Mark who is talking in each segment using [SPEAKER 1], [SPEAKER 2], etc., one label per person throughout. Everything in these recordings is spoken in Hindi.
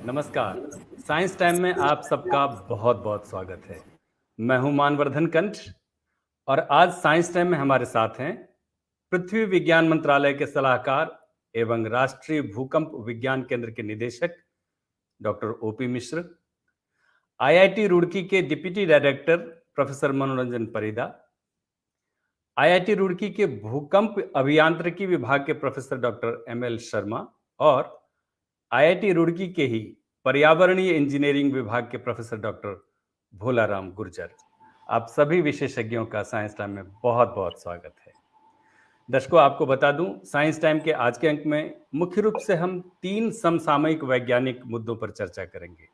[SPEAKER 1] नमस्कार। साइंस टाइम में आप सबका बहुत बहुत स्वागत है। मैं हूं मानवर्धन कंठ और आज साइंस टाइम में हमारे साथ हैं पृथ्वी विज्ञान मंत्रालय के सलाहकार एवं राष्ट्रीय भूकंप विज्ञान केंद्र के निदेशक डॉक्टर ओपी मिश्र, आईआईटी रुड़की के डिप्टी डायरेक्टर प्रोफेसर मनोरंजन परिदा, आईआईटी रुड़की के भूकंप अभियांत्रिकी विभाग के प्रोफेसर डॉक्टर एमएल शर्मा और आईआईटी रुड़की के ही पर्यावरणीय इंजीनियरिंग विभाग के प्रोफेसर डॉक्टर भोलाराम गुर्जर, आप सभी विशेषज्ञों का साइंस टाइम में बहुत बहुत स्वागत है। दर्शकों, आपको बता दूं, साइंस टाइम के आज के अंक में मुख्य रूप से हम 3 समसामयिक वैज्ञानिक मुद्दों पर चर्चा करेंगे।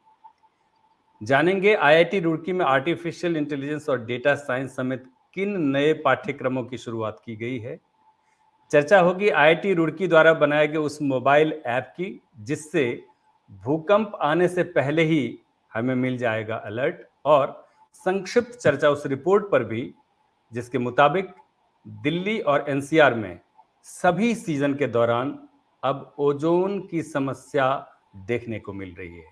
[SPEAKER 1] जानेंगे आईआईटी रुड़की में आर्टिफिशियल इंटेलिजेंस और डेटा साइंस समेत किन नए पाठ्यक्रमों की शुरुआत की गई है। चर्चा होगी आईआईटी रुड़की द्वारा बनाए गए उस मोबाइल ऐप की जिससे भूकंप आने से पहले ही हमें मिल जाएगा अलर्ट, और संक्षिप्त चर्चा उस रिपोर्ट पर भी जिसके मुताबिक दिल्ली और एनसीआर में सभी सीजन के दौरान अब ओजोन की समस्या देखने को मिल रही है।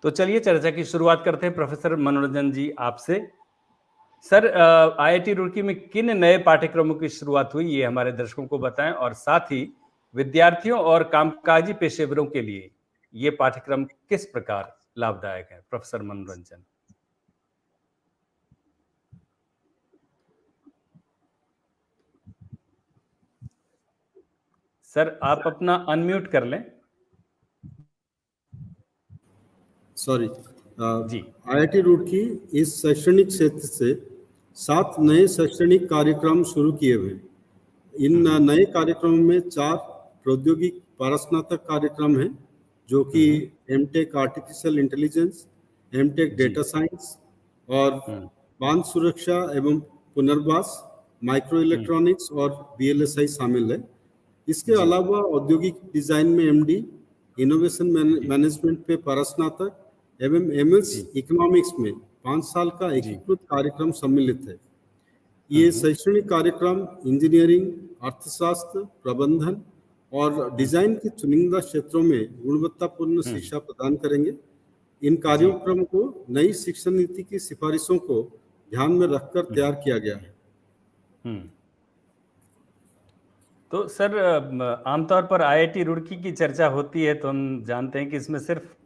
[SPEAKER 1] तो चलिए चर्चा की शुरुआत करते हैं। प्रोफेसर मनोरंजन जी, आपसे। सर, आईआईटी रुड़की में किन नए पाठ्यक्रमों की शुरुआत हुई, ये हमारे दर्शकों को बताएं, और साथ ही विद्यार्थियों और कामकाजी पेशेवरों के लिए ये पाठ्यक्रम किस प्रकार लाभदायक है। प्रोफेसर मनोरंजन। सर, आप अपना अनम्यूट कर लें।
[SPEAKER 2] सॉरी।
[SPEAKER 1] जी।
[SPEAKER 2] आईआईटी रुड़की इस शैक्षणिक क्षेत्र से 7 नए शैक्षणिक कार्यक्रम शुरू किए हुए। इन नए कार्यक्रमों में 4 प्रौद्योगिक पारस्नातक कार्यक्रम हैं, जो कि MTech artificial intelligence, MTech data science और बांध सुरक्षा एवं पुनर्वास, माइक्रो इलेक्ट्रॉनिक्स और बीएलएसआई शामिल है। इसके अलावा औद्योगिक डिजाइन में एमडी, इनोवेशन मैनेजमेंट पे पारस्नातक एवं एमएस इकोनॉमिक्स में 5 साल का एकीकृत कार्यक्रम सम्मिलित है। ये शैक्षणिक कार्यक्रम इंजीनियरिंग, अर्थशास्त्र, प्रबंधन और डिजाइन के चुनिंदा क्षेत्रों में गुणवत्तापूर्ण शिक्षा प्रदान करेंगे। इन कार्यक्रमों को नई शिक्षा नीति की सिफारिशों को ध्यान में रखकर तैयार किया गया है।
[SPEAKER 1] तो सर, आमतौर पर आईआईटी रुड़की की चर्चा होती है तो हम जानते हैं कि इसमें सिर्फ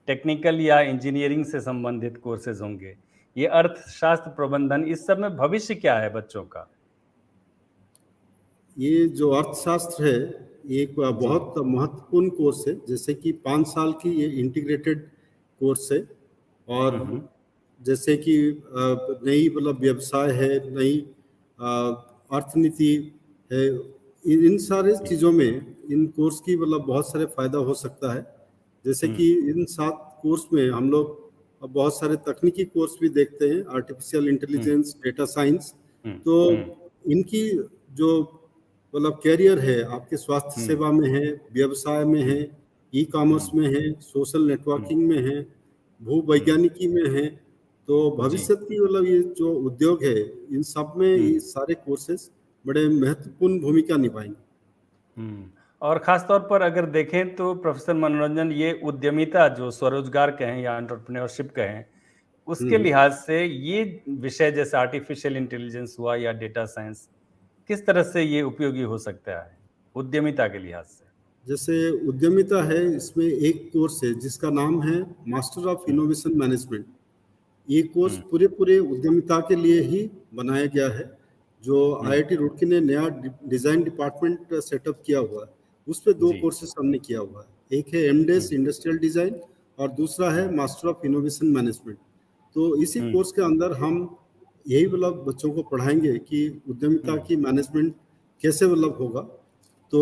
[SPEAKER 1] टेक्निकल या इंजीनियरिंग से संबंधित कोर्सेज होंगे। ये अर्थशास्त्र, प्रबंधन, इस सब में भविष्य क्या है बच्चों का?
[SPEAKER 2] ये जो अर्थशास्त्र है, ये एक बहुत महत्वपूर्ण कोर्स है। जैसे कि 5 साल की ये इंटीग्रेटेड कोर्स है, और जैसे कि नई मतलब व्यवसाय है, नई अर्थनीति है, इन सारे चीज़ों में इन कोर्स की मतलब बहुत सारे फायदा हो सकता है। जैसे कि इन 7 कोर्स में हम लोग बहुत सारे तकनीकी कोर्स भी देखते हैं, आर्टिफिशियल इंटेलिजेंस, डेटा साइंस। तो इनकी जो मतलब कैरियर है, आपके स्वास्थ्य सेवा में है, व्यवसाय में है, ई कॉमर्स में है, सोशल नेटवर्किंग में है, भूवैज्ञानिकी में है। तो भविष्य की मतलब ये जो उद्योग है, इन सब में ये सारे कोर्सेज बड़े महत्वपूर्ण भूमिका निभाएंगे।
[SPEAKER 1] और खास तौर पर अगर देखें तो प्रोफेसर मनोरंजन, ये उद्यमिता जो स्वरोजगार कहें या एंटरप्रेन्योरशिप कहें, उसके लिहाज से ये विषय जैसे आर्टिफिशियल इंटेलिजेंस हुआ या डेटा साइंस, किस तरह से ये उपयोगी हो सकता है उद्यमिता के लिहाज से?
[SPEAKER 2] जैसे उद्यमिता है, इसमें एक कोर्स है जिसका नाम है मास्टर ऑफ इनोवेशन मैनेजमेंट। ये कोर्स पूरे उद्यमिता के लिए ही बनाया गया है, जो आईआईटी रुड़की ने नया डिजाइन डिपार्टमेंट सेटअप किया हुआ है। उस पर 2 कोर्सेस हमने किया हुआ है। एक है एमडेस इंडस्ट्रियल डिजाइन और दूसरा है मास्टर ऑफ इनोवेशन मैनेजमेंट। तो इसी कोर्स के अंदर हम यही मतलब बच्चों को पढ़ाएंगे कि उद्यमिता की मैनेजमेंट कैसे मतलब होगा। तो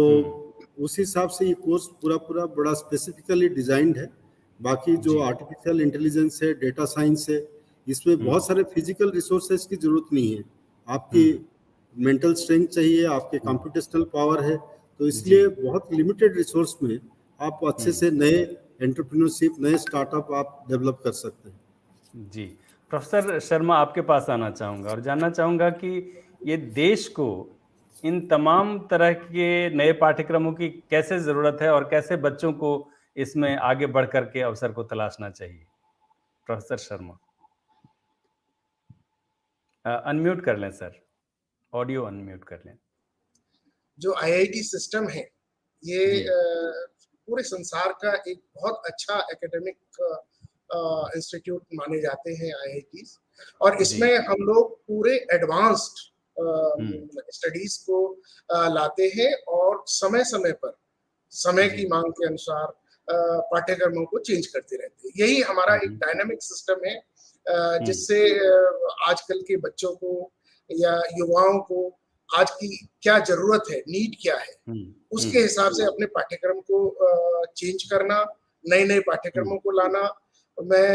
[SPEAKER 2] उस हिसाब से ये कोर्स पूरा बड़ा स्पेसिफिकली डिजाइंड है। बाकी जो आर्टिफिशियल इंटेलिजेंस है, डेटा साइंस है, इसमें बहुत सारे फिजिकल रिसोर्सेज की जरूरत नहीं है। आपकी मेंटल स्ट्रेंथ चाहिए, आपके कंप्यूटेशनल पावर है। तो इसलिए बहुत लिमिटेड रिसोर्स में आप अच्छे से नए एंटरप्रेन्योरशिप, नए स्टार्टअप आप डेवलप कर सकते हैं।
[SPEAKER 1] जी, प्रोफेसर शर्मा, आपके पास आना चाहूँगा और जानना चाहूँगा कि ये देश को इन तमाम तरह के नए पाठ्यक्रमों की कैसे ज़रूरत है और कैसे बच्चों को इसमें आगे बढ़ करके अवसर को तलाशना चाहिए? प्रोफेसर शर्मा, अनम्यूट कर लें सर, ऑडियो अनम्यूट कर लें।
[SPEAKER 3] जो आईआईटी सिस्टम है ये
[SPEAKER 1] जी।
[SPEAKER 3] पूरे संसार का एक बहुत अच्छा एकेडमिक इंस्टीट्यूट माने जाते हैं आईआईटीज, और इसमें हम लोग पूरे एडवांस्ड स्टडीज को लाते हैं और समय समय पर समय की मांग के अनुसार पाठ्यक्रमों को चेंज करते रहते हैं। यही हमारा एक डायनामिक सिस्टम है जिससे आजकल के बच्चों को या युवाओं को आज की क्या जरूरत है, नीड क्या है, उसके हिसाब से अपने पाठ्यक्रम को चेंज करना, नए नए पाठ्यक्रमों को लाना। मैं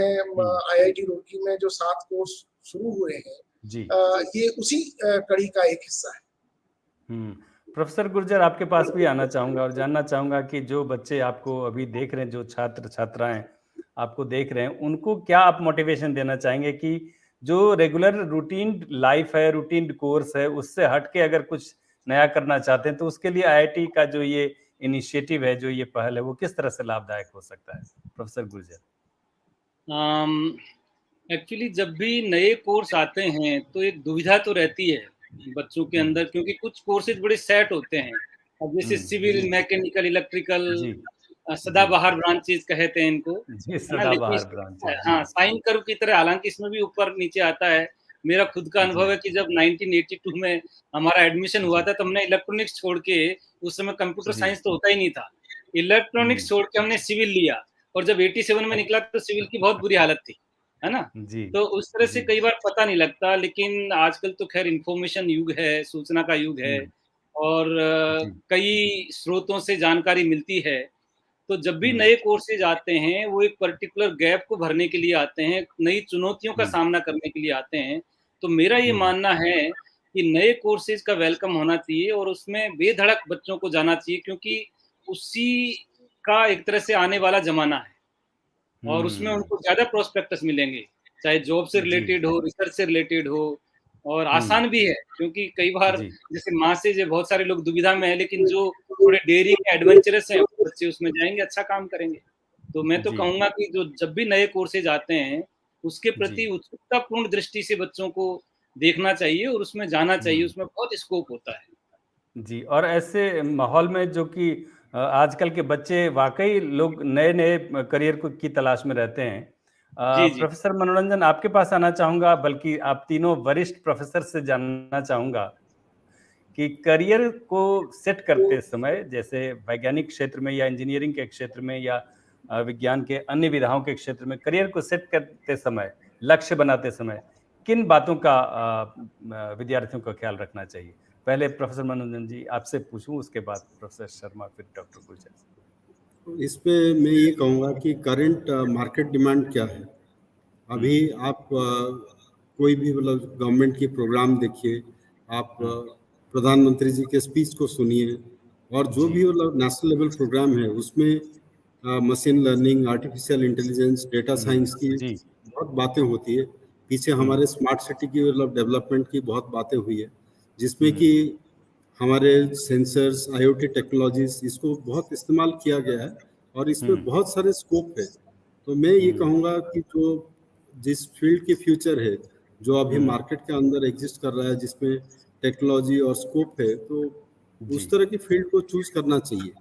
[SPEAKER 3] आईआईटी रुड़की में जो 7 कोर्स शुरू हुए हैं ये उसी कड़ी का एक हिस्सा है।
[SPEAKER 1] प्रोफेसर गुर्जर, आपके पास भी आना चाहूंगा और जानना चाहूंगा कि जो बच्चे आपको अभी देख रहे हैं, जो छात्र छात्राएं आपको देख रहे हैं, उनको क्या आप मोटिवेशन देना चाहेंगे कि जो रेगुलर रूटीन लाइफ है, रूटीन कोर्स है, उससे हटके अगर कुछ नया करना चाहते हैं तो उसके लिए आईआईटी का जो ये इनिशिएटिव है, जो ये पहल है, वो किस तरह से लाभदायक हो सकता है? प्रोफेसर गुर्जर।
[SPEAKER 4] एक्चुअली जब भी नए कोर्स आते हैं तो एक दुविधा तो रहती है बच्चों के अंदर, क्योंकि कुछ कोर्सेज बड़े सेट होते हैं। अब जैसे सिविल, मैकेनिकल, इलेक्ट्रिकल, सदाबहार ब्रांचेस कहते हैं इनको, हाँ, साइन कर्व की तरह। हालांकि इसमें भी ऊपर नीचे आता है। मेरा खुद का अनुभव है कि जब 1982 में हमारा एडमिशन हुआ था तो हमने इलेक्ट्रॉनिक्स छोड़ के, उस समय कंप्यूटर साइंस तो होता ही नहीं था, इलेक्ट्रॉनिक्स छोड़ के हमने सिविल लिया, और जब 87 में निकला तो सिविल की बहुत बुरी हालत थी, है ना। तो उस तरह से कई बार पता नहीं लगता, लेकिन आजकल तो खैर इंफॉर्मेशन युग है, सूचना का युग है, और कई स्रोतों से जानकारी मिलती है। तो जब भी नए कोर्सेज आते हैं वो एक पर्टिकुलर गैप को भरने के लिए आते हैं, नई चुनौतियों का सामना करने के लिए आते हैं। तो मेरा ये मानना है कि नए कोर्सेज का वेलकम होना चाहिए और उसमें बेधड़क बच्चों को जाना चाहिए, क्योंकि उसी का एक तरह से आने वाला जमाना है और उसमें उनको ज्यादा प्रोस्पेक्टस मिलेंगे, चाहे जॉब से रिलेटेड हो, रिसर्च से रिलेटेड हो, और आसान भी है, क्योंकि कई बार जैसे माँ से जो बहुत सारे लोग दुविधा में है, लेकिन जो थोड़े डेयरिंग एडवेंचरस हैं बच्चे उसमें जाएंगे, अच्छा काम करेंगे। तो मैं तो कहूंगा कि जो जब भी नए कोर्सेज आते हैं उसके प्रति उत्सुकतापूर्ण दृष्टि से बच्चों को देखना चाहिए और उसमें जाना चाहिए, उसमें बहुत स्कोप होता है।
[SPEAKER 1] जी, और ऐसे माहौल में जो कि आजकल के बच्चे वाकई लोग नए नए करियर की तलाश में रहते हैं। प्रोफेसर मनोरंजन, आपके पास आना चाहूंगा, बल्कि आप तीनों वरिष्ठ प्रोफेसर से जानना चाहूंगा कि करियर को सेट करते समय, जैसे वैज्ञानिक क्षेत्र में या इंजीनियरिंग के क्षेत्र में या विज्ञान के अन्य विधाओं के क्षेत्र में करियर को सेट करते समय, लक्ष्य बनाते समय किन बातों का विद्यार्थियों को ख्याल रखना चाहिए? पहले प्रोफेसर मनोरंजन जी आपसे पूछूं, उसके बाद प्रोफेसर शर्मा, फिर डॉक्टर गुर्जर।
[SPEAKER 2] इस पे मैं ये कहूँगा कि करंट मार्केट डिमांड क्या है। अभी आप कोई भी मतलब गवर्नमेंट की प्रोग्राम देखिए, आप प्रधानमंत्री जी के स्पीच को सुनिए, और जो भी मतलब नेशनल लेवल प्रोग्राम है उसमें machine learning, artificial intelligence, data science की बहुत बातें होती है। पीछे हमारे स्मार्ट सिटी की मतलब डेवलपमेंट की बहुत बातें हुई है, जिसमें कि हमारे सेंसर्स, आईओटी टेक्नोलॉजीज, इसको बहुत इस्तेमाल किया गया है और इसमें बहुत सारे स्कोप है। तो मैं ये कहूँगा कि जो जिस फील्ड की फ्यूचर है, जो अभी मार्केट के अंदर एग्जिस्ट कर रहा है, जिसमें टेक्नोलॉजी और स्कोप है, तो उस तरह की फील्ड को चूज करना चाहिए।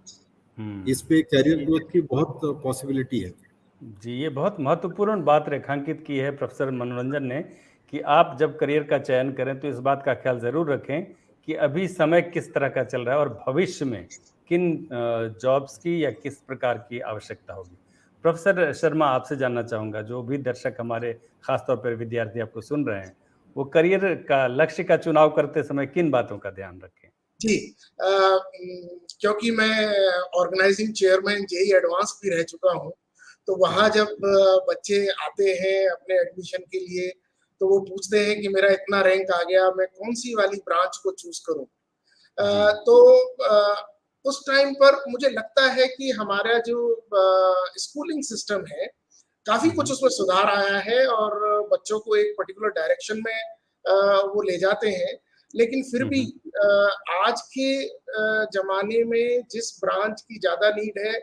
[SPEAKER 2] इस पे कैरियर ग्रोथ की बहुत पॉसिबिलिटी है।
[SPEAKER 1] जी, ये बहुत महत्वपूर्ण बात रेखांकित की है प्रोफेसर मनोरंजन ने कि आप जब करियर का चयन करें तो इस बात का ख्याल जरूर रखें कि अभी समय किस तरह का चल रहा है और भविष्य में किन जॉब्स की या किस प्रकार की आवश्यकता होगी। प्रोफेसर शर्मा, आपसे जानना चाहूंगा, जो भी दर्शक हमारे खासतौर पर विद्यार्थी आपको सुन रहे हैं, वो करियर का लक्ष्य का चुनाव करते समय किन बातों का ध्यान रखें?
[SPEAKER 3] जी, क्योंकि मैं ऑर्गेनाइजिंग चेयरमैन जेईई एडवांस भी रह चुका हूँ, तो वहाँ जब बच्चे आते हैं अपने एडमिशन के लिए तो वो पूछते हैं कि मेरा इतना रैंक आ गया, मैं कौन सी वाली ब्रांच को चूज करूँ। तो उस टाइम पर मुझे लगता है कि हमारा जो स्कूलिंग सिस्टम है, काफी कुछ उसमें सुधार आया है और बच्चों को एक पर्टिकुलर डायरेक्शन में वो ले जाते हैं। लेकिन फिर भी आज के जमाने में जिस ब्रांच की ज्यादा नीड है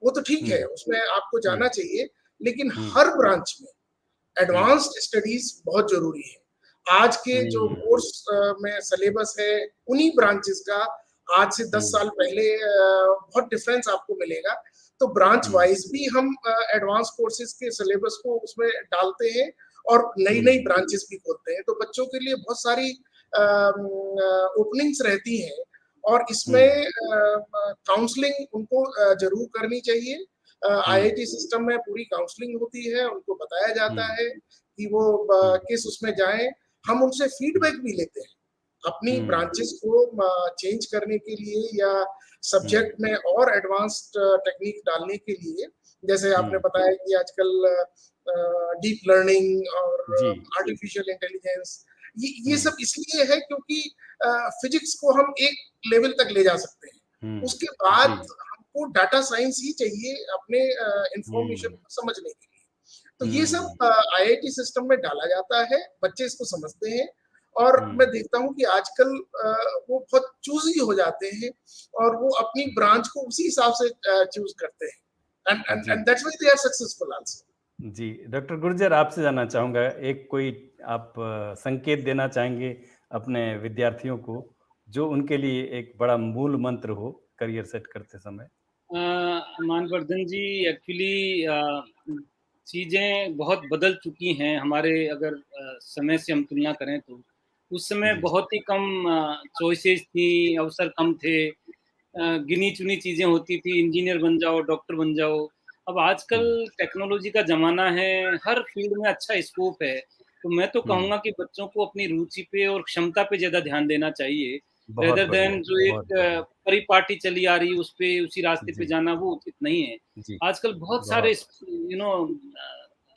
[SPEAKER 3] वो तो ठीक है, उसमें आपको जाना चाहिए, लेकिन
[SPEAKER 1] हम्म।
[SPEAKER 3] हर ब्रांच में एडवांस्ड स्टडीज बहुत जरूरी है। आज के जो कोर्स में सिलेबस है उन्हीं ब्रांचेस का आज से 10 साल पहले बहुत डिफरेंस आपको मिलेगा। तो ब्रांच वाइज भी हम एडवांस कोर्सेज के सिलेबस को उसमें डालते हैं और नई नई ब्रांचेस भी खोलते हैं, तो बच्चों के लिए बहुत सारी ओपनिंग्स रहती हैं और इसमें काउंसलिंग उनको जरूर करनी चाहिए। आईआईटी सिस्टम में पूरी काउंसलिंग होती है, उनको बताया जाता है कि वो किस उसमें जाएं। हम उनसे फीडबैक भी लेते हैं अपनी ब्रांचेस को चेंज करने के लिए या सब्जेक्ट में और एडवांस्ड टेक्निक डालने के लिए। जैसे आपने बताया कि आजकल डीप लर्निंग और आर्टिफिशियल इंटेलिजेंस ये सब इसलिए है क्योंकि फिजिक्स को हम एक लेवल तक ले जा सकते हैं, उसके बाद हमको डाटा साइंस ही चाहिए अपने इंफॉर्मेशन को समझने के लिए। तो ये सब आईआईटी सिस्टम में डाला जाता है, बच्चे इसको समझते हैं और मैं देखता हूँ कि आजकल वो बहुत चूजी हो जाते हैं और वो अपनी ब्रांच को उसी हिसाब से चूज करते हैं and that's why they are successful also.
[SPEAKER 1] जी, डॉक्टर गुर्जर, आपसे जानना चाहूंगा, एक कोई आप संकेत देना चाहेंगे अपने विद्यार्थियों को जो उनके लिए एक बड़ा मूल मंत्र हो करियर सेट करते समय?
[SPEAKER 4] मानवर्धन जी, एक्चुअली चीज़ें बहुत बदल चुकी हैं हमारे, अगर समय से हम तुलना करें तो उस समय बहुत ही कम चॉइसेस थी, अवसर कम थे, गिनी चुनी चीज़ें होती थी, इंजीनियर बन जाओ, डॉक्टर बन जाओ। अब आजकल टेक्नोलॉजी का ज़माना है, हर फील्ड में अच्छा स्कोप है, तो मैं तो कहूँगा कि बच्चों को अपनी रुचि पे और क्षमता पे ज़्यादा ध्यान देना चाहिए, रेदर देन जो एक परिपाटी चली आ रही उस पे उसी रास्ते पे जाना, वो उचित नहीं है। आजकल बहुत सारे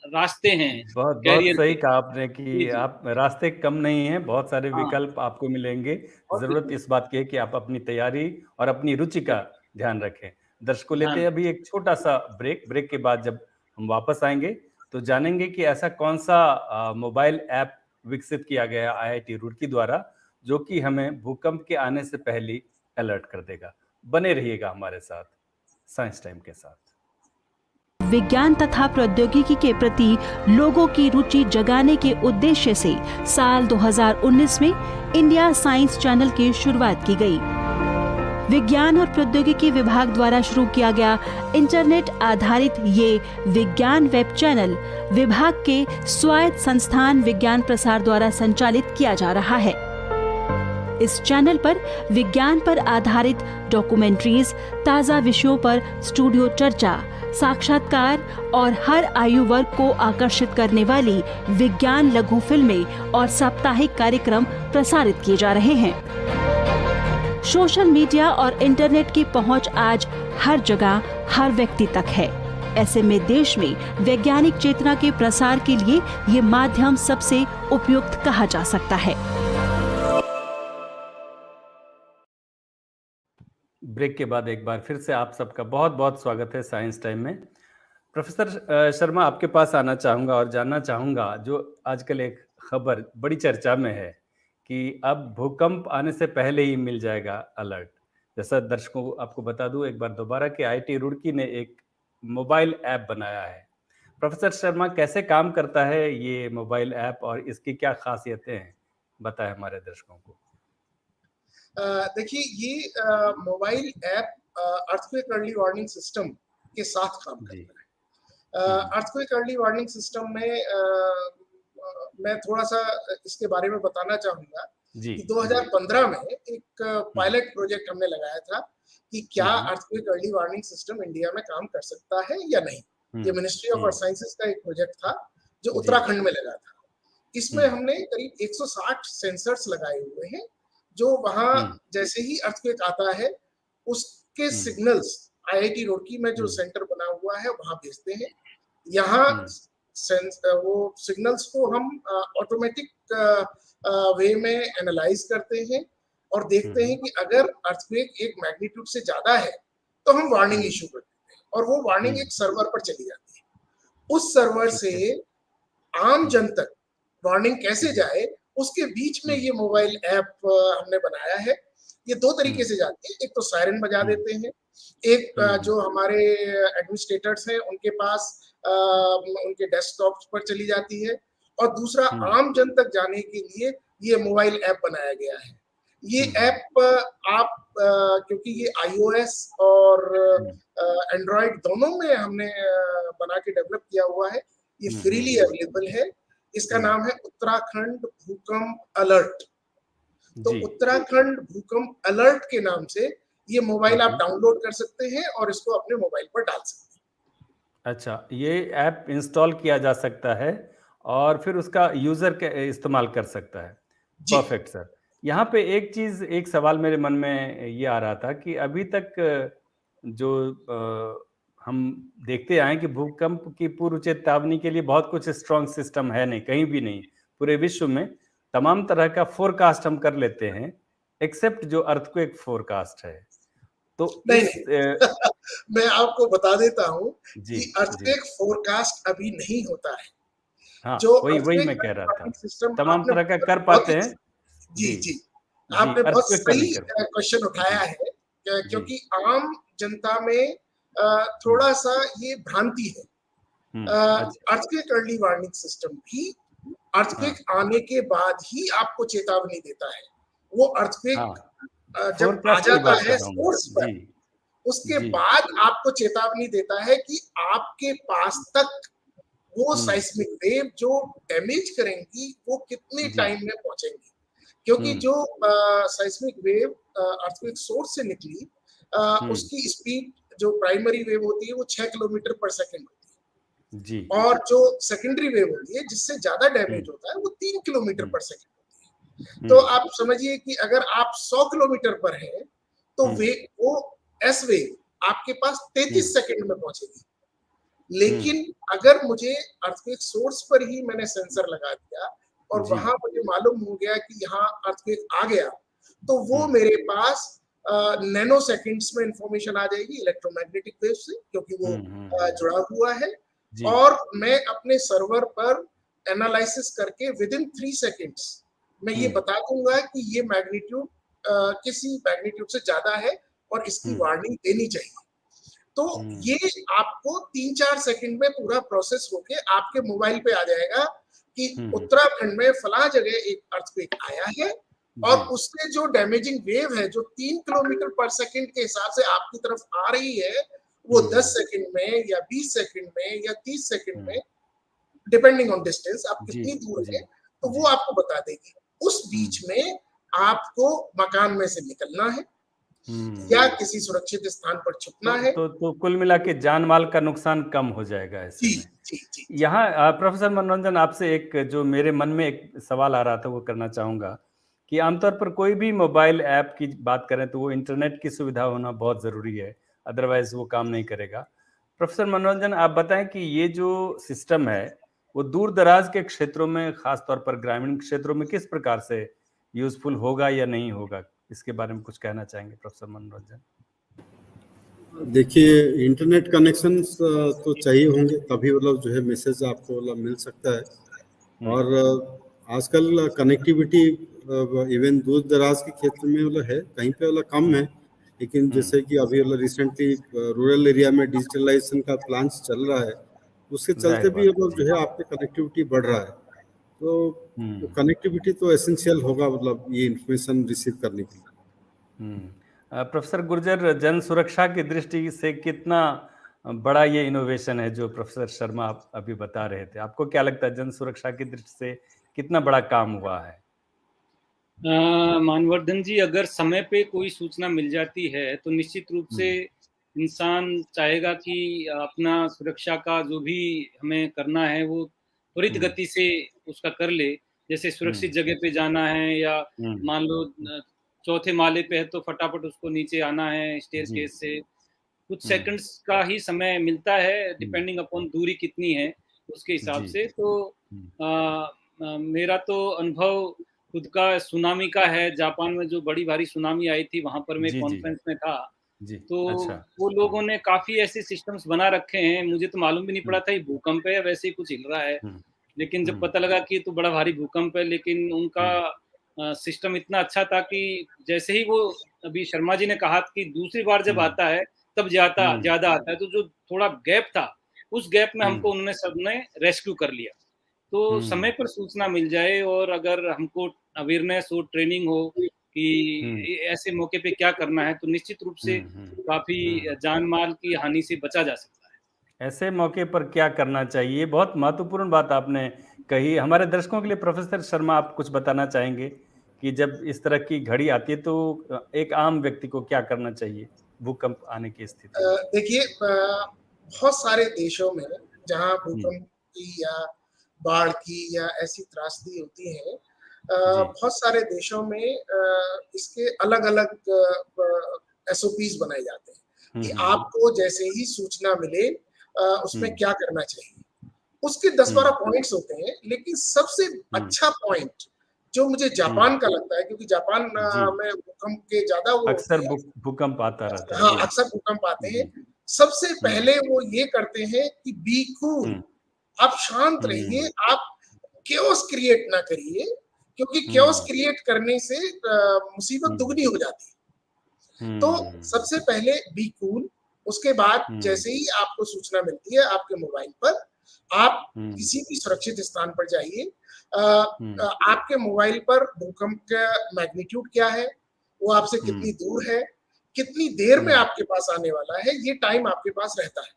[SPEAKER 4] रास्ते हैं।
[SPEAKER 1] बहुत सही कहा आपने कि आप रास्ते कम नहीं हैं, बहुत सारे विकल्प आपको मिलेंगे। जरूरत इस बात की है कि आप अपनी तैयारी और अपनी रुचि का ध्यान रखें। दर्शकों, लेते हैं अभी एक छोटा सा ब्रेक के बाद जब हम वापस आएंगे तो जानेंगे कि ऐसा कौन सा मोबाइल ऐप विकसित किया गया आईआईटी रुड़की द्वारा जो कि हमें भूकंप के आने से पहले अलर्ट कर देगा। बने रहिएगा हमारे साथ साइंस टाइम के साथ।
[SPEAKER 5] विज्ञान तथा प्रौद्योगिकी के प्रति लोगों की रुचि जगाने के उद्देश्य से साल 2019 में इंडिया साइंस चैनल की शुरुआत की गई। विज्ञान और प्रौद्योगिकी विभाग द्वारा शुरू किया गया इंटरनेट आधारित ये विज्ञान वेब चैनल विभाग के स्वायत्त संस्थान विज्ञान प्रसार द्वारा संचालित किया जा रहा है। इस चैनल पर विज्ञान पर आधारित डॉक्यूमेंट्रीज, ताज़ा विषयों पर स्टूडियो चर्चा, साक्षात्कार और हर आयु वर्ग को आकर्षित करने वाली विज्ञान लघु फिल्में और साप्ताहिक कार्यक्रम प्रसारित किए जा रहे हैं। सोशल मीडिया और इंटरनेट की पहुंच आज हर जगह, हर व्यक्ति तक है। ऐसे में देश में वैज्ञानिक चेतना के प्रसार के लिए ये माध्यम सबसे उपयुक्त कहा जा सकता है।
[SPEAKER 1] ब्रेक के बाद एक बार फिर से आप सबका बहुत बहुत स्वागत है साइंस टाइम में। प्रोफेसर शर्मा, आपके पास आना चाहूँगा और जानना चाहूँगा, जो आजकल एक खबर बड़ी चर्चा में है कि अब भूकंप आने से पहले ही मिल जाएगा अलर्ट। जैसा दर्शकों को आपको बता दूं एक बार दोबारा कि आईआईटी रुड़की ने एक मोबाइल ऐप बनाया है। प्रोफेसर शर्मा, कैसे काम करता है ये मोबाइल ऐप और इसकी क्या खासियतें हैं, बताएं हमारे दर्शकों को।
[SPEAKER 3] देखिए, ये mobile app earthquake early warning system के साथ काम करता है। अर्थक्वेक अर्ली वार्निंग सिस्टम में मैं थोड़ा सा इसके बारे में बताना चाहूंगा कि 2015 में एक पायलट प्रोजेक्ट हमने लगाया था कि क्या earthquake early warning system India में काम कर सकता है या नहीं। ये मिनिस्ट्री ऑफ अर्थ साइंसेज का एक प्रोजेक्ट था जो उत्तराखंड में लगा था। इसमें हमने करीब 160 सेंसर्स लगाए हुए हैं जो वहां जैसे ही अर्थक्वेक आता है उसके सिग्नल्स आईआईटी रुड़की में जो सेंटर बना हुआ है वहां भेजते हैं। यहाँ वो सिग्नल्स को हम ऑटोमेटिक वे में एनालाइज करते हैं और देखते हैं कि अगर अर्थक्वेक एक मैग्नीट्यूड से ज्यादा है तो हम वार्निंग इशू करते हैं और वो वार्निंग एक सर्वर पर चली जाती है। उस सर्वर से आम जन तक वार्निंग कैसे जाए उसके बीच में ये मोबाइल ऐप हमने बनाया है। ये दो तरीके से जाती है। एक तो सायरन बजा देते हैं एक जो हमारे एडमिनिस्ट्रेटर्स हैं उनके पास उनके डेस्कटॉप पर चली जाती है, और दूसरा आम जन तक जाने के लिए ये मोबाइल ऐप बनाया गया है। ये ऐप आप क्योंकि ये iOS और एंड्रॉइड दोनों में हमने बना के डेवलप किया हुआ है, ये फ्रीली अवेलेबल है। इसका नाम है उत्तराखंड भूकंप अलर्ट। तो उत्तराखंड भूकंप अलर्ट के नाम से ये मोबाइल आप डाउनलोड कर सकते हैं और इसको अपने मोबाइल पर डाल सकते हैं।
[SPEAKER 1] अच्छा, ये ऐप इंस्टॉल किया जा सकता है और फिर उसका यूजर के इस्तेमाल कर सकता है। Perfect sir. यहाँ पे एक सवाल मेरे मन में ये आ रहा था कि अभी तक जो हम देखते आए कि भूकंप की पूर्व चेतावनी के लिए बहुत कुछ स्ट्रॉन्ग सिस्टम है नहीं, कहीं भी नहीं। पूरे विश्व में तमाम तरह का फोरकास्ट हम कर लेते हैं, एक्सेप्ट जो अर्थक्वेक फोरकास्ट है। तो
[SPEAKER 3] मैं आपको बता देता हूँ कि अर्थक्वेक फोरकास्ट अभी नहीं होता है।
[SPEAKER 1] हाँ, वही मैं कह रहा था। तमाम तरह का कर पाते हैं।
[SPEAKER 3] जी, आपने बहुत सही क्वेश्चन उठाया है, क्योंकि आम जनता में थोड़ा सा ये भ्रांति है। अर्थक्वेक अर्ली वार्निंग सिस्टम भी अर्थक्वेक आने के बाद ही आपको चेतावनी देता है। वो अर्थक्वेक जब आ जाता है सोर्स पर, उसके बाद आपको चेतावनी देता है कि आपके पास तक वो साइस्मिक वेव जो डैमेज करेंगी वो कितने टाइम में पहुंचेंगी। क्योंकि जो साइस्मिक वेव अर्थक्वेक सोर्स से निकली, उसकी स्पीड जो प्राइमरी वेव होती है वो 6 किलोमीटर पर सेकंड होती है, और जो सेकेंडरी वेव होती है जिससे ज्यादा डैमेज होता है वो 3 किलोमीटर पर सेकंड होती है। तो आप समझिए कि अगर आप 100 किलोमीटर पर हैं तो वो एस वेव आपके पास 33 सेकंड में पहुंचेगी। लेकिन अगर मुझे अर्थक्वेक सोर्स पर ही मैंने सेंसर लगा दिया और वहां मुझे मालूम हो गया कि यहाँ अर्थक्वेक आ गया, तो वो मेरे पास नैनो सेकंड्स में इंफॉर्मेशन आ जाएगी इलेक्ट्रोमैग्नेटिक वेव से, क्योंकि वो जुड़ा हुआ है, और मैं अपने सर्वर पर एनालिसिस करके विद इन 3 सेकंड्स मैं ये बता दूंगा कि ये मैग्नीट्यूड किसी मैग्नीट्यूड से ज्यादा है और इसकी वार्निंग देनी चाहिए। तो ये आपको 3-4 सेकंड में पूरा प्रोसेस होके आपके मोबाइल पे आ जाएगा कि उत्तराखंड में फला जगह एक अर्थक्वेक आया है, और उससे जो डैमेजिंग वेव है जो 3 किलोमीटर पर सेकंड के हिसाब से आपकी तरफ आ रही है, वो 10 सेकंड में या 20 सेकंड में या 30 सेकंड में, डिपेंडिंग ऑन डिस्टेंस, आप कितनी दूर है, तो वो आपको बता देगी। उस बीच में आपको मकान में से निकलना है या किसी सुरक्षित स्थान पर छुपना है।
[SPEAKER 1] तो कुल मिला के जान माल का नुकसान कम हो जाएगा ऐसे में।
[SPEAKER 3] जी।
[SPEAKER 1] यहाँ प्रोफेसर मनोरंजन, आपसे एक जो मेरे मन में एक सवाल आ रहा था वो करना चाहूंगा कि आमतौर पर कोई भी मोबाइल ऐप की बात करें तो वो इंटरनेट की सुविधा होना बहुत ज़रूरी है, अदरवाइज वो काम नहीं करेगा। प्रोफेसर मनोरंजन, आप बताएं कि ये जो सिस्टम है वो दूर दराज के क्षेत्रों में, खासतौर पर ग्रामीण क्षेत्रों में, किस प्रकार से यूजफुल होगा या नहीं होगा, इसके बारे में कुछ कहना चाहेंगे प्रोफेसर मनोरंजन?
[SPEAKER 2] देखिए, इंटरनेट कनेक्शन तो चाहिए होंगे, तभी मतलब जो है मैसेज आपको मतलब मिल सकता है। और आजकल कनेक्टिविटी इवन दूर दराज के क्षेत्र में मतलब है, कहीं पे मतलब कम है, लेकिन जैसे कि अभी मतलब रिसेंटली रूरल एरिया में डिजिटलाइजेशन का प्लान चल रहा है, उसके चलते भी मतलब जो है आपके कनेक्टिविटी बढ़ रहा है। तो कनेक्टिविटी तो एसेंशियल होगा मतलब ये इंफॉर्मेशन रिसीव करने के लिए।
[SPEAKER 1] प्रोफेसर गुर्जर, जन सुरक्षा की दृष्टि से कितना बड़ा ये इनोवेशन है जो प्रोफेसर शर्मा आप अभी बता रहे थे? आपको क्या लगता है जन सुरक्षा की दृष्टि से कितना बड़ा काम हुआ है?
[SPEAKER 4] मानवर्धन जी, अगर समय पे कोई सूचना मिल जाती है तो निश्चित रूप से इंसान चाहेगा कि अपना सुरक्षा का जो भी हमें करना है वो त्वरित गति से उसका कर ले। जैसे सुरक्षित जगह पे जाना है, या मान लो 4थे माले पे है तो फटाफट उसको नीचे आना है स्टेयरकेस से, कुछ सेकंड्स का ही समय मिलता है, डिपेंडिंग अपॉन दूरी कितनी है उसके हिसाब से। तो मेरा तो अनुभव खुद का सुनामी का है। जापान में जो बड़ी भारी सुनामी आई थी वहां पर मैं कॉन्फ्रेंस में था, तो वो लोगों ने काफी ऐसे सिस्टम्स बना रखे हैं, मुझे तो मालूम भी नहीं पड़ा था ये भूकंप है या वैसे ही कुछ हिल रहा है। लेकिन जब पता लगा कि तो बड़ा भारी भूकंप है, लेकिन उनका सिस्टम इतना अच्छा था कि जैसे ही वो, अभी शर्मा जी ने कहा कि दूसरी बार जब आता है तब ज्यादा आता है। तो जो थोड़ा गैप था, उस गैप में हमको उन्होंने सबने रेस्क्यू कर लिया। तो समय पर सूचना मिल जाए और अगर हमको अवेयरनेस हो, ट्रेनिंग हो कि ऐसे मौके पे क्या करना है, तो निश्चित रूप से काफी जान माल की हानि से बचा जा सकता है।
[SPEAKER 1] ऐसे मौके पर क्या करना चाहिए, बहुत महत्वपूर्ण बात आपने कही। हमारे दर्शकों के लिए प्रोफेसर शर्मा आप कुछ बताना चाहेंगे कि जब इस तरह की घड़ी आती है तो एक आम व्यक्ति को क्या करना चाहिए भूकंप आने की स्थिति?
[SPEAKER 3] देखिए, बहुत सारे देशों में जहाँ भूकंप की या बाढ़ की या ऐसी त्रासदी होती है, बहुत सारे देशों में इसके अलग-अलग SOPs बनाए जाते हैं कि आपको जैसे ही सूचना मिले उसमें क्या करना चाहिए। उसके 10-12 पॉइंट्स होते हैं, लेकिन सबसे अच्छा पॉइंट जो मुझे जापान का लगता है, क्योंकि जापान में भूकंप के ज्यादा वो
[SPEAKER 1] अक्सर भूकंप आता रहता है।
[SPEAKER 3] हाँ, अक्सर भूकंप आते हैं। सबसे पहले वो ये करते हैं कि बी कूल, आप शांत रहिए, आप केओस क्रिएट ना करिए, क्योंकि केओस क्रिएट करने से मुसीबत दुगनी हो जाती है। तो सबसे पहले बी कूल, उसके बाद जैसे ही आपको सूचना मिलती है आपके मोबाइल पर, आप किसी भी सुरक्षित स्थान पर जाइए। आपके मोबाइल पर भूकंप का मैग्नीट्यूड क्या है, वो आपसे कितनी दूर है, कितनी देर में आपके पास आने वाला है, ये टाइम आपके पास रहता है।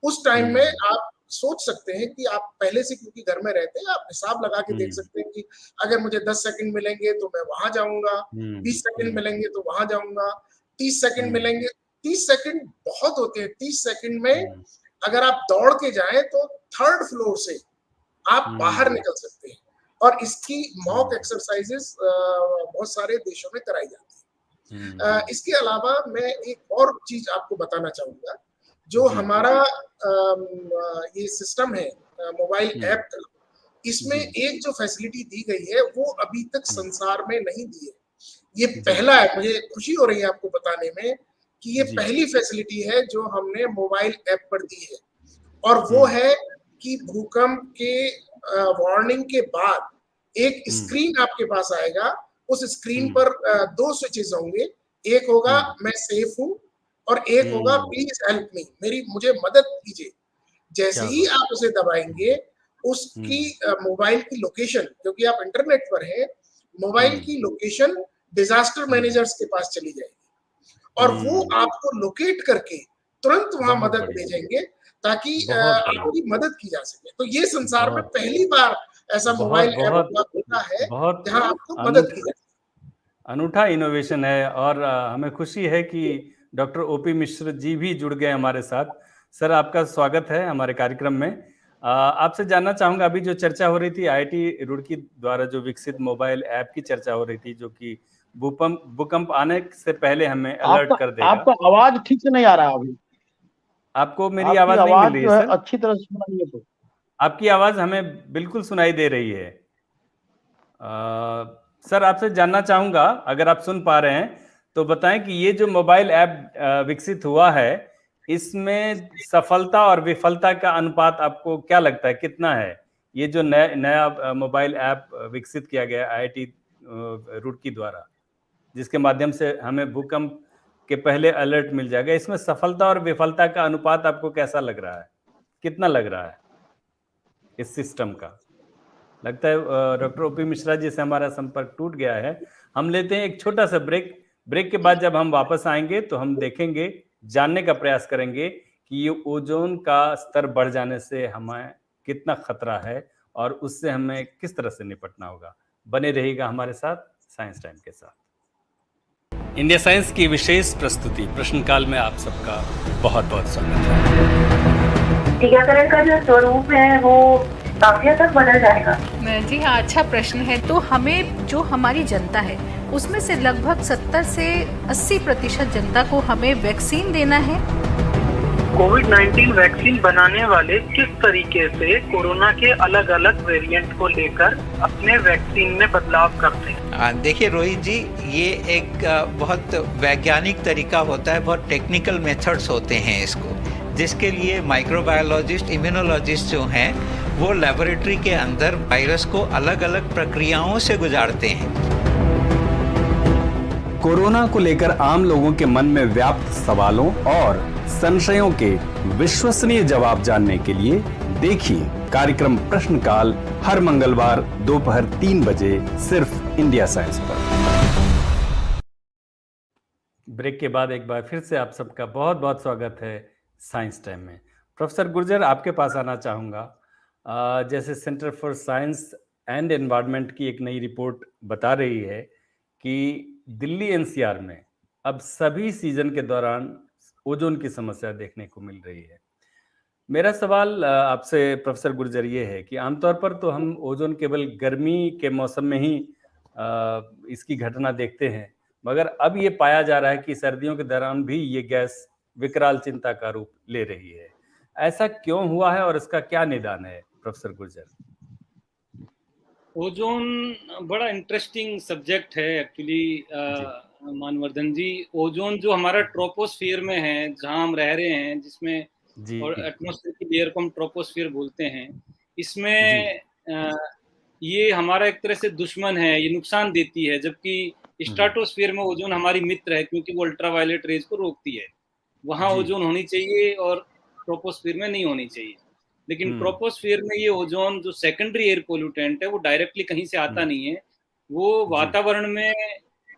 [SPEAKER 3] उस टाइम में आप सोच सकते हैं कि आप पहले से, क्योंकि घर में रहते हैं, आप हिसाब लगा के देख सकते हैं कि अगर मुझे 10 सेकंड मिलेंगे तो मैं वहां जाऊंगा, 20 सेकंड मिलेंगे तो वहां जाऊंगा, 30 सेकंड मिलेंगे। 30 सेकंड बहुत होते हैं। 30 सेकंड में अगर आप दौड़ के जाएं तो 3rd फ्लोर से आप बाहर निकल सकते हैं, और इसकी मॉक एक्सरसाइजेस बहुत सारे देशों में कराई जाती है। इसके अलावा मैं एक और चीज आपको बताना चाहूंगा, जो हमारा ये सिस्टम है मोबाइल ऐप का, इसमें एक जो फैसिलिटी दी गई है वो अभी तक संसार में नहीं दी है। ये पहला है, मुझे खुशी हो रही है आपको बताने में कि ये पहली फैसिलिटी है जो हमने मोबाइल ऐप पर दी है, और वो है कि भूकंप के वार्निंग के बाद एक स्क्रीन आपके पास आएगा। उस स्क्रीन पर 2 स्विचेस होंगे, एक होगा मैं सेफ हूं और एक होगा प्लीज हेल्प मी, मुझे मदद कीजिए। जैसे ही आप उसे दबाएंगे, उसकी मोबाइल की लोकेशन, क्योंकि आप इंटरनेट पर हैं, मोबाइल की लोकेशन डिजास्टर मैनेजर्स के पास चली जाएगी और वो आपको लोकेट करके तुरंत वहां मदद भेजेंगे ताकि आपकी मदद की जा सके। तो ये संसार में पहली बार ऐसा मोबाइल ऐप होता है जहां आपको मदद की जाए।
[SPEAKER 1] अनूठा इनोवेशन है, और हमें खुशी है कि डॉक्टर ओपी मिश्र जी भी जुड़ गए हमारे साथ। सर, आपका स्वागत है हमारे कार्यक्रम में। आपसे जानना चाहूंगा, अभी जो चर्चा हो रही थी IIT रुड़की द्वारा जो विकसित मोबाइल ऐप की चर्चा हो रही थी, जो कि भूकंप आने से पहले हमें अलर्ट कर देगा।
[SPEAKER 6] आपका आवाज ठीक से नहीं आ रहा अभी।
[SPEAKER 1] आपको मेरी आवाज नहीं मिल रही है सर?
[SPEAKER 6] अच्छी तरह से सुनाई है। तो
[SPEAKER 1] आपकी आवाज हमें बिल्कुल सुनाई दे रही है। सर, आपसे जानना चाहूंगा, अगर आप सुन पा रहे हैं तो बताएं कि ये जो मोबाइल ऐप विकसित हुआ है, इसमें सफलता और विफलता का अनुपात आपको क्या लगता है, कितना है? ये जो नया मोबाइल ऐप विकसित किया गया IIT रुड़की द्वारा, जिसके माध्यम से हमें भूकंप के पहले अलर्ट मिल जाएगा, इसमें सफलता और विफलता का अनुपात आपको कैसा लग रहा है, कितना लग रहा है इस सिस्टम का? लगता है डॉक्टर ओपी मिश्रा जी से हमारा संपर्क टूट गया है। हम लेते हैं एक छोटा सा ब्रेक के बाद जब हम वापस आएंगे तो हम देखेंगे, जानने का प्रयास करेंगे कि ये ओजोन का स्तर बढ़ जाने से हमें कितना खतरा है और उससे हमें किस तरह से निपटना होगा। बने रहिएगा हमारे साथ साइंस टाइम के साथ। इंडिया साइंस की विशेष प्रस्तुति प्रश्नकाल में आप सबका बहुत बहुत स्वागत है।
[SPEAKER 7] टीकाकरण का जो स्वरूप है वो काफी हद तक बदल जाएगा।
[SPEAKER 8] जी हाँ, अच्छा प्रश्न है। तो हमें, जो हमारी जनता है उसमें से लगभग 70 से 80% जनता को हमें वैक्सीन देना है।
[SPEAKER 9] कोविड-19 वैक्सीन बनाने वाले किस तरीके से कोरोना के अलग अलग वेरिएंट को लेकर अपने वैक्सीन में बदलाव करते हैं?
[SPEAKER 10] देखिए रोहित जी, ये एक बहुत वैज्ञानिक तरीका होता है, बहुत टेक्निकल मेथड्स होते हैं इसको, जिसके लिए माइक्रोबायोलॉजिस्ट, इम्यूनोलॉजिस्ट जो हैं वो लेबोरेटरी के अंदर वायरस को अलग अलग प्रक्रियाओं से गुजारते हैं।
[SPEAKER 1] कोरोना को लेकर आम लोगों के मन में व्याप्त सवालों और संशयों के विश्वसनीय जवाब जानने के लिए देखिए कार्यक्रम प्रश्नकाल हर मंगलवार दोपहर 3 बजे सिर्फ इंडिया साइंस पर। ब्रेक के बाद एक बार फिर से आप सबका बहुत बहुत स्वागत है साइंस टाइम में। प्रोफेसर गुर्जर, आपके पास आना चाहूँगा। जैसे centre for science and environment की एक नई रिपोर्ट बता रही है कि दिल्ली एनसीआर में अब सभी सीजन के दौरान ओजोन की समस्या देखने को मिल रही है। मेरा सवाल आपसे प्रोफेसर गुर्जर ये है कि आमतौर पर तो हम ओजोन केवल गर्मी के मौसम में ही इसकी घटना देखते हैं, मगर अब ये पाया जा रहा है कि सर्दियों के दौरान भी ये गैस विकराल चिंता का रूप ले रही है। ऐसा क्यों हुआ है और इसका क्या निदान है प्रोफेसर गुर्जर?
[SPEAKER 4] ओजोन बड़ा इंटरेस्टिंग सब्जेक्ट है एक्चुअली मानवर्धन जी। ओजोन जो हमारा ट्रोपोस्फियर में है, जहां हम रह रहे हैं, जिसमें और एटमॉस्फेयर की लेयर को हम ट्रोपोस्फियर बोलते हैं, इसमें ये हमारा एक तरह से दुश्मन है, ये नुकसान देती है, जबकि स्ट्राटोस्फियर में ओजोन हमारी मित्र है क्योंकि वो अल्ट्रावायलेट रेज को रोकती है। वहां ओजोन होनी चाहिए और ट्रोपोस्फियर में नहीं होनी चाहिए। लेकिन ट्रोपोस्फियर में ये ओजोन जो सेकेंडरी एयर पोल्यूटेंट है वो डायरेक्टली कहीं से आता नहीं है, वो वातावरण में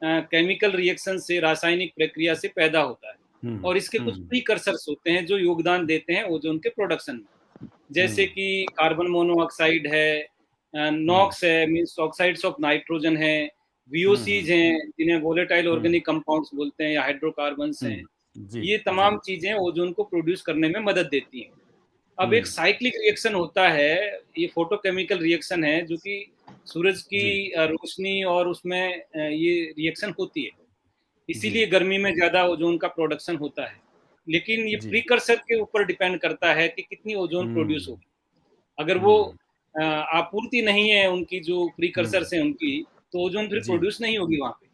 [SPEAKER 4] केमिकल रिएक्शन से, रासायनिक प्रक्रिया से पैदा होता है और इसके कुछ प्रीकर्सर्स होते हैं जो योगदान देते हैं ओजोन के प्रोडक्शन में, जैसे कि कार्बन मोनोऑक्साइड है, नॉक्स है, मींस ऑक्साइड्स ऑफ नाइट्रोजन है, वीओसीज हैं जिन्हें वोलेटाइल ऑर्गेनिक कंपाउंड्स बोलते हैं, या हाइड्रोकार्बन्स हैं। ये तमाम चीजें ओजोन को प्रोड्यूस करने में मदद देती हैं। अब एक साइक्लिक रिएक्शन होता है, ये फोटोकेमिकल रिएक्शन है जो कि सूरज की रोशनी और उसमें ये रिएक्शन होती है, इसीलिए गर्मी में ज्यादा ओजोन का प्रोडक्शन होता है। लेकिन ये प्रीकर्सर के ऊपर डिपेंड करता है कि कितनी ओजोन प्रोड्यूस होगी। अगर वो आपूर्ति नहीं है उनकी, जो प्रीकर्सर्स हैं उनकी, तो ओजोन फिर प्रोड्यूस नहीं होगी वहां पे।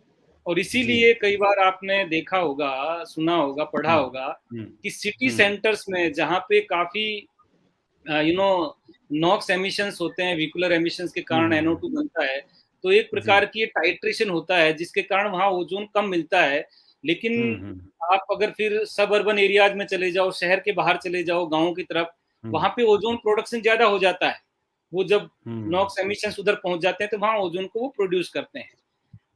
[SPEAKER 4] और इसीलिए कई बार आपने देखा होगा, सुना होगा, पढ़ा होगा कि सिटी सेंटर्स में जहाँ पे काफी नॉक्स एमिशंस होते हैं, व्हीकुलर एमिशंस के कारण NO2 बनता है, तो एक प्रकार की टाइट्रेशन होता है जिसके कारण वहाँ ओजोन कम मिलता है। लेकिन आप अगर फिर सब अर्बन एरियाज में चले जाओ, शहर के बाहर चले जाओ, गाँव की तरफ, वहां पे ओजोन प्रोडक्शन ज्यादा हो जाता है। वो जब नॉक्स एमिशंस उधर पहुंच जाते हैं तो वहाँ ओजोन को वो प्रोड्यूस करते हैं।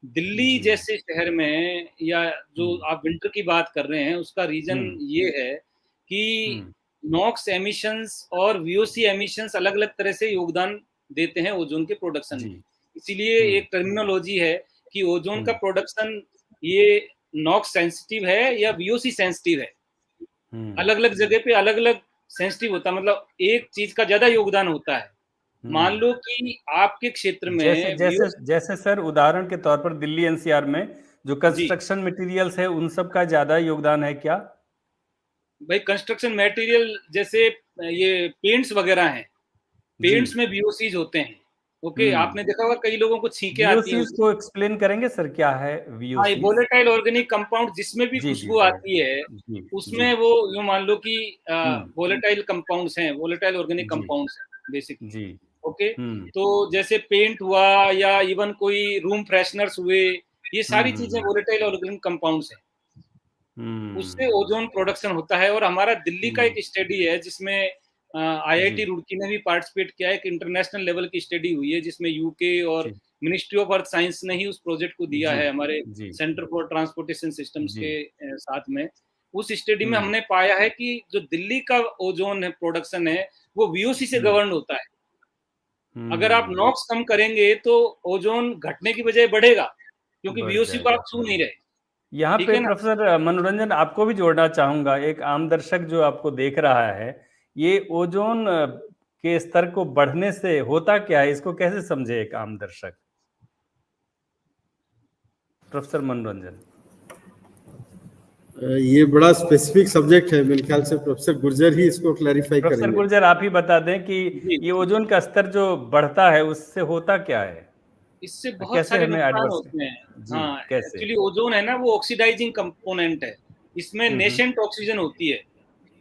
[SPEAKER 4] दिल्ली जैसे शहर में, या जो आप विंटर की बात कर रहे हैं, उसका रीजन ये है कि नॉक्स एमिशंस और VOC एमिशंस अलग अलग तरह से योगदान देते हैं ओजोन के प्रोडक्शन में। इसीलिए एक टर्मिनोलॉजी है कि ओजोन का प्रोडक्शन ये नॉक्स सेंसिटिव है या VOC सेंसिटिव है। अलग अलग जगह पे अलग अलग सेंसिटिव होता है, मतलब एक चीज का ज्यादा योगदान होता है। मान लो कि आपके क्षेत्र में
[SPEAKER 1] जैसे सर उदाहरण के तौर पर दिल्ली एनसीआर में जो कंस्ट्रक्शन मटेरियल्स है उन सब का ज्यादा योगदान है क्या?
[SPEAKER 4] भाई कंस्ट्रक्शन मटेरियल जैसे ये पेंट्स वगैरह हैं, पेंट्स में VOCs होते हैं। ओके, आपने देखा होगा कई लोगों को छींके आती है।
[SPEAKER 1] को एक्सप्लेन करेंगे सर क्या है VOC?
[SPEAKER 4] वोलेटाइल ऑर्गेनिक कंपाउंड, जिसमें भी खुशबू आती है उसमें वो यूं मान लो कि वोलेटाइल कंपाउंड्स हैं, वोलेटाइल ऑर्गेनिक कंपाउंड्स हैं बेसिकली। ओके, तो जैसे पेंट हुआ या इवन कोई रूम फ्रेशनर्स हुए, ये सारी चीजें वोलेटाइल ऑर्गेनिक कंपाउंड्स हैं, उससे ओजोन प्रोडक्शन होता है। और हमारा दिल्ली का एक स्टडी है जिसमें IIT रुड़की ने भी पार्टिसिपेट किया है, एक इंटरनेशनल लेवल की स्टडी हुई है जिसमें UK और मिनिस्ट्री ऑफ अर्थ साइंस ने ही उस प्रोजेक्ट को दिया है हमारे सेंटर फॉर ट्रांसपोर्टेशन सिस्टम्स के साथ में। उस स्टडी में हमने पाया है कि जो दिल्ली का ओजोन है प्रोडक्शन है वो VOC से गवर्न होता है। अगर आप नॉक्स कम करेंगे तो ओजोन घटने की बजाय बढ़ेगा, क्योंकि VOC को आप छू नहीं रहे।
[SPEAKER 1] यहाँ पे प्रोफेसर मनोरंजन आपको भी जोड़ना चाहूंगा। एक आम दर्शक जो आपको देख रहा है, ये ओजोन के स्तर को बढ़ने से होता क्या है, इसको कैसे समझे एक आम दर्शक? प्रोफेसर मनोरंजन,
[SPEAKER 2] ये बड़ा स्पेसिफिक सब्जेक्ट है, मेरे ख्याल से प्रोफेसर गुर्जर ही इसको क्लैरिफाई करेंगे।
[SPEAKER 1] प्रोफेसर गुर्जर आप ही बता दें कि ये ओजोन का स्तर जो बढ़ता है उससे होता क्या है?
[SPEAKER 4] इससे बहुत सारे नुकसान होते हैं। हाँ, एक्चुअली ओजोन है ना, वो ऑक्सीडाइजिंग कंपोनेंट है, इसमें नेसेंट ऑक्सीजन होती है,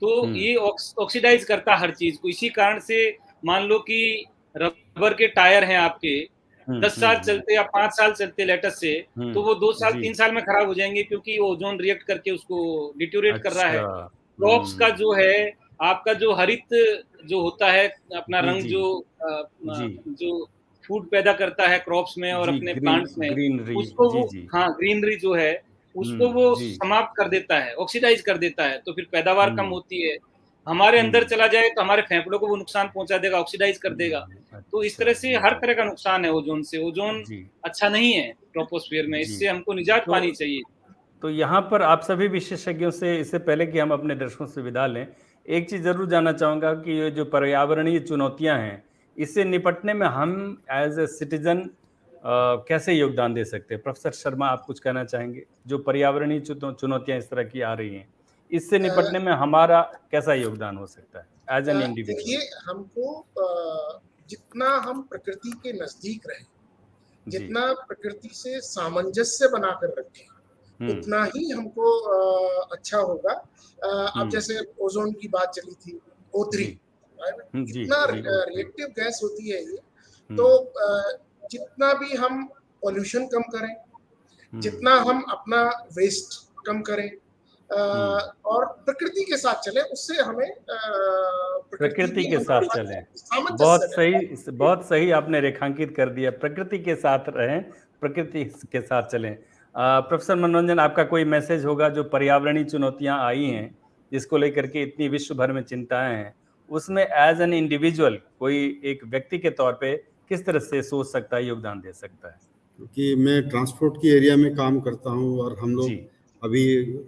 [SPEAKER 4] तो ये ऑक्सीडाइज करता है हर चीज को। इसी कारण से मान लो कि रबर के टायर हैं आपके, 10 साल चलते या 5 साल चलते लेटेस्ट से, तो वो 2 साल 3 साल में खराब हो जाएंगे, क्योंकि ओजोन रिएक्ट करके उसको डिट्यूरेट कर रहा है। क्रॉप्स का जो है, आपका जो हरित जो होता है अपना रंग, जो फूड पैदा करता है क्रॉप्स में और अपने प्लांट्स में, उसको वो ग्रीनरी जो है उसको वो समाप्त कर देता है, ऑक्सीडाइज कर देता है, तो फिर पैदावार कम होती है। हमारे अंदर चला जाए तो हमारे फेफड़ों को वो नुकसान पहुंचा देगा, ऑक्सीडाइज कर देगा। तो इस तरह से हर तरह का नुकसान है ओजोन से। ओजोन अच्छा नहीं है ट्रोपोस्फियर में, इससे हमको निजात पानी चाहिए।
[SPEAKER 1] तो यहाँ पर आप सभी विशेषज्ञों से, इससे पहले कि हम अपने दर्शकों से विदा लें, एक चीज जरूर जानना चाहूंगा कि ये जो पर्यावरणीय चुनौतियां हैं, इससे निपटने में हम एज ए सिटीजन कैसे योगदान दे सकते हैं? प्रोफेसर शर्मा, आप कुछ कहना चाहेंगे? जो पर्यावरणीय चुनौतियां इस तरह की आ रही हैं, इससे निपटने में हमारा कैसा योगदान हो सकता है एज एन इंडिविजुअल?
[SPEAKER 3] देखिए, हमको जितना हम प्रकृति के नजदीक रहें, जितना प्रकृति से सामंजस्य बनाकर रखें, उतना ही हमको अच्छा होगा। अब जैसे ओजोन की बात चली थी, O3, कितना रिएक्टिव गैस होती है ये। तो जितना भी हम पॉल्यूशन कम करें, जितना हम अपना वेस्ट कम करें और प्रकृति के साथ चले, उससे हमें
[SPEAKER 1] प्रकृति के साथ चलें। बहुत सही आपने रेखांकित कर दिया। प्रकृति के साथ रहें, प्रकृति के साथ चलें। प्रोफेसर मनोरंजन, आपका कोई मैसेज होगा? जो पर्यावरणीय चुनौतियां आई हैं, जिसको लेकर के इतनी विश्व भर में चिंताएं हैं, उसमें एज एन इंडिविजुअल कोई एक व्यक्ति के तौर पे किस तरह से सोच सकता है, योगदान दे सकता है?
[SPEAKER 2] क्योंकि मैं ट्रांसपोर्ट की एरिया में काम करता हूं और हम लोग अभी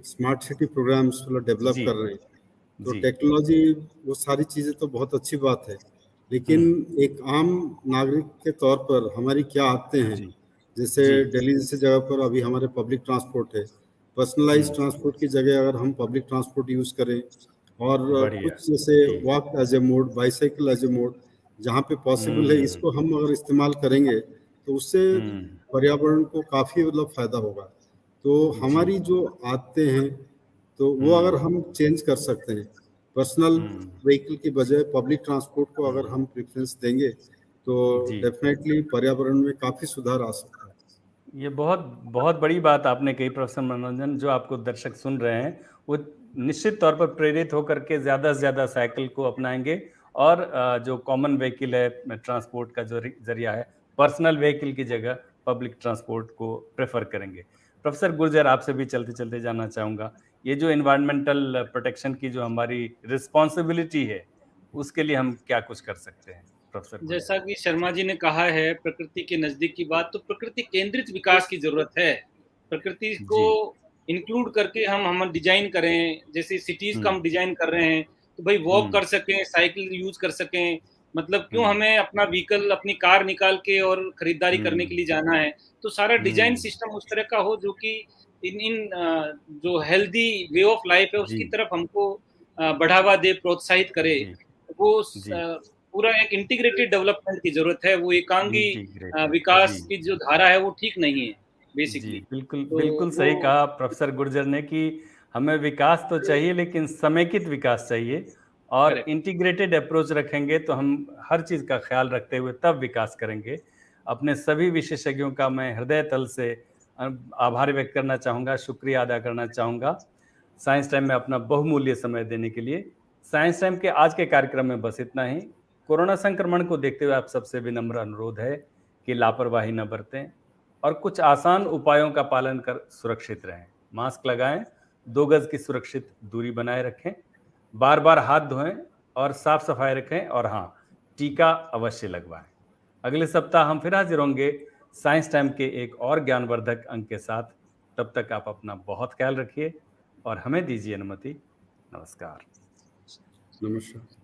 [SPEAKER 2] स्मार्ट सिटी प्रोग्राम्स डेवलप कर रहे हैं, तो टेक्नोलॉजी, वो सारी चीज़ें तो बहुत अच्छी बात है, लेकिन एक आम नागरिक के तौर पर हमारी क्या आदतें हैं? जैसे दिल्ली जैसे जगह पर अभी हमारे पब्लिक ट्रांसपोर्ट है, पर्सनलाइज ट्रांसपोर्ट की जगह अगर हम पब्लिक ट्रांसपोर्ट यूज़ करें और कुछ जैसे walk as a mode, bicycle as a mode, जहाँ पे पॉसिबल है, इसको हम अगर इस्तेमाल करेंगे तो उससे पर्यावरण को काफ़ी फायदा होगा। तो हमारी जो आदतें हैं, तो वो अगर हम चेंज कर सकते हैं, पर्सनल व्हीकल की बजाय पब्लिक ट्रांसपोर्ट को अगर हम प्रेफरेंस देंगे, तो डेफिनेटली पर्यावरण में काफ़ी सुधार आ सकता है।
[SPEAKER 1] ये बहुत बहुत बड़ी बात आपने कही प्रोफेसर मनोरंजन। जो आपको दर्शक सुन रहे हैं, वो निश्चित तौर पर प्रेरित होकर के ज़्यादा से ज़्यादा साइकिल को अपनाएंगे और जो कॉमन व्हीकल है, ट्रांसपोर्ट का जो जरिया है, पर्सनल व्हीकल की जगह पब्लिक ट्रांसपोर्ट को प्रेफर करेंगे। प्रोफेसर गुर्जर, आपसे भी चलते चलते जानना चाहूँगा, ये जो एनवायरमेंटल प्रोटेक्शन की जो हमारी रिस्पॉन्सिबिलिटी है, उसके लिए हम क्या कुछ कर सकते हैं? प्रोफेसर,
[SPEAKER 4] जैसा कि शर्मा जी ने कहा है, प्रकृति के नजदीक की बात, तो प्रकृति केंद्रित विकास की जरूरत है। प्रकृति को इंक्लूड करके हम डिजाइन करें। जैसे सिटीज का हम डिजाइन कर रहे हैं, तो भाई वॉक कर सकें, साइकिल यूज कर सकें। मतलब क्यों हमें अपना व्हीकल, अपनी कार निकाल के और खरीदारी करने के लिए जाना है? तो सारा डिजाइन सिस्टम उस तरह का हो जो कि इन जो हेल्दी वे ऑफ लाइफ है उसकी तरफ हमको बढ़ावा दे, प्रोत्साहित करे। वो पूरा एक इंटीग्रेटेड डेवलपमेंट की जरूरत है। वो एकांगी विकास की जो धारा है वो ठीक नहीं है बेसिकली।
[SPEAKER 1] बिल्कुल सही कहा प्रोफेसर गुर्जर ने कि हमें विकास तो चाहिए, लेकिन समेकित विकास चाहिए, और इंटीग्रेटेड अप्रोच रखेंगे तो हम हर चीज़ का ख्याल रखते हुए तब विकास करेंगे। अपने सभी विशेषज्ञों का मैं हृदय तल से आभार व्यक्त करना चाहूँगा, शुक्रिया अदा करना चाहूँगा साइंस टाइम में अपना बहुमूल्य समय देने के लिए। साइंस टाइम के आज के कार्यक्रम में बस इतना ही। कोरोना संक्रमण को देखते हुए आप सबसे विनम्र अनुरोध है कि लापरवाही न बरतें और कुछ आसान उपायों का पालन कर सुरक्षित रहें। मास्क लगाएं, 2 गज की सुरक्षित दूरी बनाए रखें, बार बार हाथ धोएं और साफ सफाई रखें, और हाँ, टीका अवश्य लगवाएं। अगले सप्ताह हम फिर हाजिर होंगे साइंस टाइम के एक और ज्ञानवर्धक अंक के साथ। तब तक आप अपना बहुत ख्याल रखिए और हमें दीजिए अनुमति। नमस्कार।
[SPEAKER 2] नमस्कार।